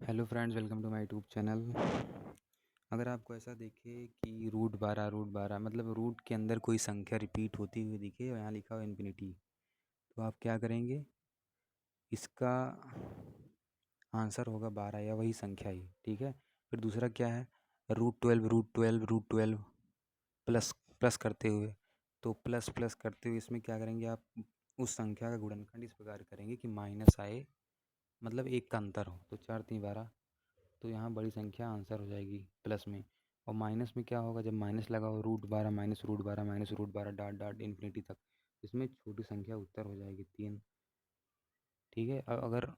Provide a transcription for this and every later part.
Hello friends, welcome to my YouTube channel. अगर आपको ऐसा दिखे कि रूट 12 मतलब रूट के अंदर कोई संख्या रिपीट होती हुई दिखे और यहाँ लिखा हो इन्फिनिटी, तो आप क्या करेंगे? इसका आंसर होगा 12 या वही संख्या ही, ठीक है। फिर दूसरा क्या है? रूट 12 प्लस प्लस करते हुए, तो प्लस प्लस करते हुए इसमें क्या करेंगे आप? उस संख्या का गुणनखंड इस प्रकार करेंगे कि माइनस आए, मतलब एक का अंतर हो। तो 4×3 = 12, तो यहाँ बड़ी संख्या आंसर हो जाएगी प्लस में। और माइनस में क्या होगा? जब माइनस लगा हो, root 12 minus root 12 minus root 12 dot dot infinity तक, इसमें छोटी संख्या उत्तर हो जाएगी 3, ठीक है। अब अगर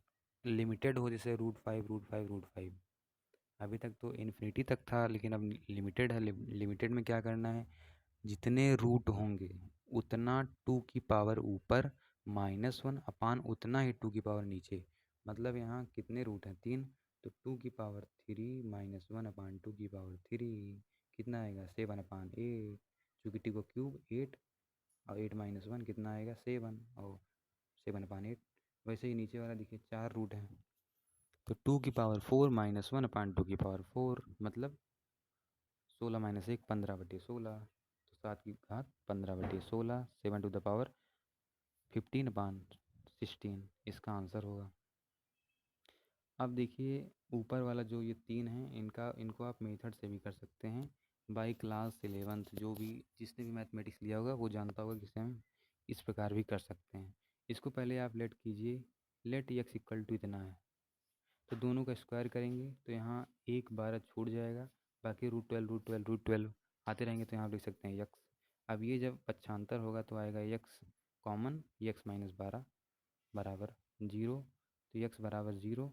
लिमिटेड हो, जैसे रूट 5 अभी तक तो इन्फिनिटी तक था, लेकिन अब लिमिटेड है। लिमिटेड में क्या करना है? जितने रूट होंगे उतना 2 की पावर ऊपर, -1 अपान उतना ही 2 की पावर नीचे। मतलब यहाँ कितने रूट हैं? 3। तो 2 की पावर 3 -1 अपान 2 की पावर 3 कितना आएगा? 7/8। चूँकि 2 का क्यूब 8, और 8 - 1 कितना आएगा? 7, और 7/8। वैसे ही नीचे वाला देखिए 4 रूट हैं, तो 2 की पावर 4 -1 अपान 2 की पावर 4 मतलब 16 - 1 15/16। तो 7 की घात 15/16, 7 to the power 15/16 इसका आंसर होगा। अब देखिए ऊपर वाला जो ये 3 हैं, इनको आप मेथड से भी कर सकते हैं। बाई क्लास 11th जो भी, जिसने भी मैथमेटिक्स लिया होगा वो जानता होगा कि इसे हम इस प्रकार भी कर सकते हैं। इसको पहले आप लेट कीजिए, लेट x इक्वल टू इतना है, तो दोनों का स्क्वायर करेंगे तो यहाँ एक 12 छूट जाएगा, बाकी रूट 12 आते रहेंगे, तो यहाँ आप लिख सकते हैं यक्स। अब ये जब पक्षांतर होगा तो आएगा यक्स कॉमन, यक्स -12 बराबर 0। तो यक्स बराबर 0,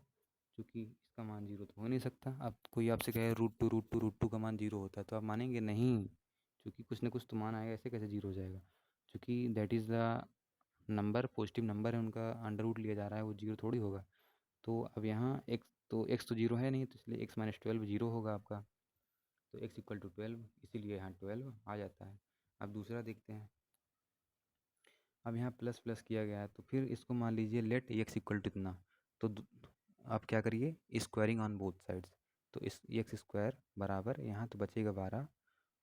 चूँकि इसका मान 0 तो हो नहीं सकता। अब कोई आपसे कहे रूट टू का मान 0 होता है, तो आप मानेंगे नहीं, क्योंकि कुछ ना कुछ तो मान आएगा, ऐसे कैसे 0 हो जाएगा? क्योंकि that is the number, positive number है, उनका अंडर रूट लिया जा रहा है, वो 0 थोड़ी होगा। तो अब यहाँ एक्स तो 0 है नहीं, तो इसलिए x - 12 0 होगा आपका। तो x इक्वल टू 12, इसीलिए यहाँ 12 आ जाता है। अब दूसरा देखते हैं। अब यहाँ प्लस प्लस किया गया है, तो फिर इसको मान लीजिए लेट x इक्वल टू इतना। तो आप क्या करिए? Squaring on both sides. तो इस एक्स स्क्वायर बराबर यहाँ तो बचेगा 12,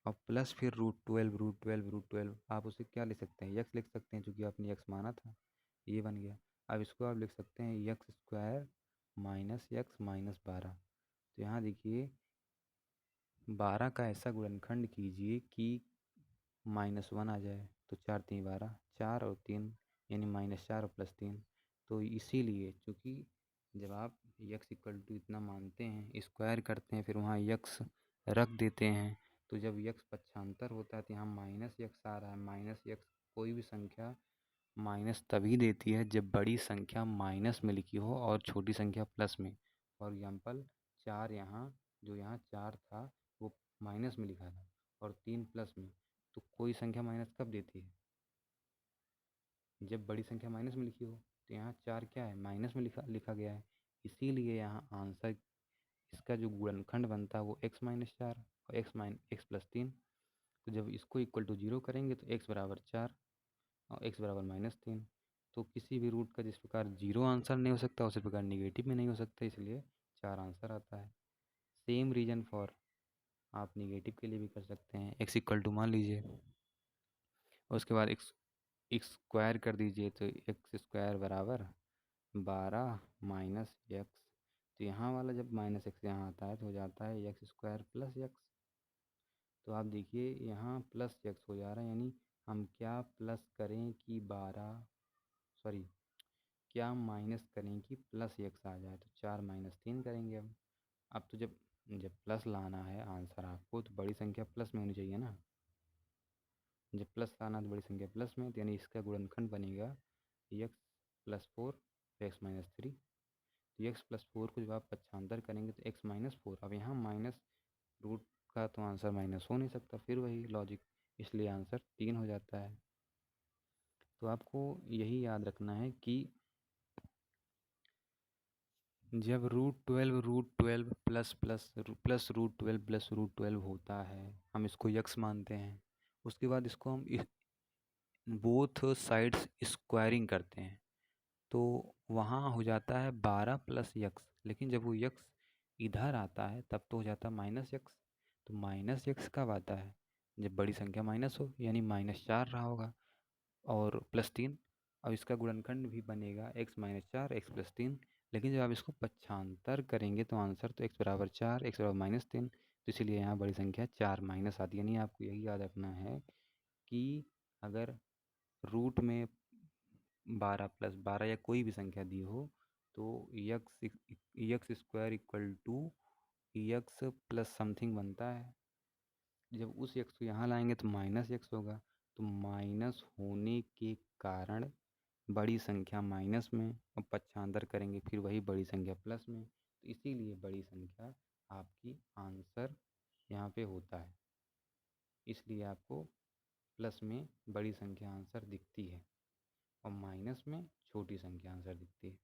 और प्लस फिर रूट 12 आप उसे क्या लिख सकते हैं? यक्स लिख सकते हैं, चूँकि आपने यक्स माना था, ये बन गया। अब इसको आप लिख सकते हैं x square minus x minus 12। तो यहाँ देखिए 12 का ऐसा गुणनखंड कीजिए कि -1 आ जाए, तो 4×3 = 12, 4 और 3 यानी -4 और +3। तो इसीलिए चूँकि जब आप यक्स इक्वल टू इतना मानते हैं, स्क्वायर करते हैं, फिर वहाँ यक्स रख देते हैं, तो जब यक्स पक्षांतर होता है तो यहाँ माइनस यक्स आ रहा है। माइनस यक्स कोई भी संख्या माइनस तभी देती है जब बड़ी संख्या माइनस में लिखी हो और छोटी संख्या प्लस में। फॉर एग्जांपल 4, यहाँ जो यहाँ 4 था वो माइनस में लिखा था, और 3 प्लस में। तो कोई संख्या माइनस कब देती है? जब बड़ी संख्या माइनस में लिखी हो। तो यहाँ 4 क्या है? माइनस में लिखा गया है। इसीलिए यहाँ आंसर, इसका जो गुणनखंड बनता है वो x-4 और x + 3। तो जब इसको इक्वल टू 0 करेंगे तो x बराबर 4 और x बराबर -3। तो किसी भी रूट का जिस प्रकार 0 आंसर नहीं हो सकता, उसी प्रकार निगेटिव में नहीं हो सकता, इसलिए 4 आंसर आता है। सेम रीजन फॉर आप निगेटिव के लिए भी कर सकते हैं। x इक्वल टू मान लीजिए, और उसके बाद x स्क्वायर कर दीजिए, तो एक्स स्क्वायर बराबर 12 माइनस यक्स। तो यहाँ वाला जब माइनस एक्स यहाँ आता है तो हो जाता है एक्स स्क्वायर प्लस यक्स। तो आप देखिए यहाँ प्लस यक्स हो जा रहा है, यानी हम क्या प्लस करें कि 12, सॉरी क्या माइनस करें कि प्लस यक्स आ जाए। तो 4 - 3 करेंगे अब तो जब जब प्लस लाना है आंसर आपको, तो बड़ी संख्या प्लस में होनी चाहिए ना। जब प्लस लाना तो बड़ी संख्या प्लस में, तो यानी इसका गुणनखंड बनेगा x+4 x-3। तो x+4 को जब आप पक्षांतर करेंगे तो x-4। अब यहाँ माइनस रूट का तो आंसर माइनस हो नहीं सकता, फिर वही लॉजिक, इसलिए आंसर 3 हो जाता है। तो आपको यही याद रखना है कि जब रूट 12 प्लस रूट 12 होता है, हम इसको यक्स मानते हैं। उसके बाद इसको हम बोथ साइड्स स्क्वायरिंग करते हैं, तो वहाँ हो जाता है 12 + यक्स। लेकिन जब वो यक्स इधर आता है तब तो हो जाता -x। तो -x कब आता है? जब बड़ी संख्या माइनस हो, यानी -4 रहा होगा और +3। अब इसका गुणनखंड भी बनेगा x-4 x+3। लेकिन जब आप इसको पक्षांतर करेंगे तो आंसर तो x बराबर 4 x बराबर -3, तो इसीलिए यहाँ बड़ी संख्या 4 माइनस आती है। यानी आपको यही याद रखना है कि अगर रूट में 12 + 12 या कोई भी संख्या दी हो तो x square equal to x plus something बनता है। जब उस x को यहाँ लाएंगे तो -x होगा। तो माइनस होने के कारण बड़ी संख्या माइनस में, और पक्षांतर करेंगे फिर वही बड़ी संख्या प्लस में, तो इसीलिए बड़ी संख्या आपकी आंसर यहाँ पे होता है। इसलिए आपको प्लस में बड़ी संख्या आंसर दिखती है और माइनस में छोटी संख्या आंसर दिखती है।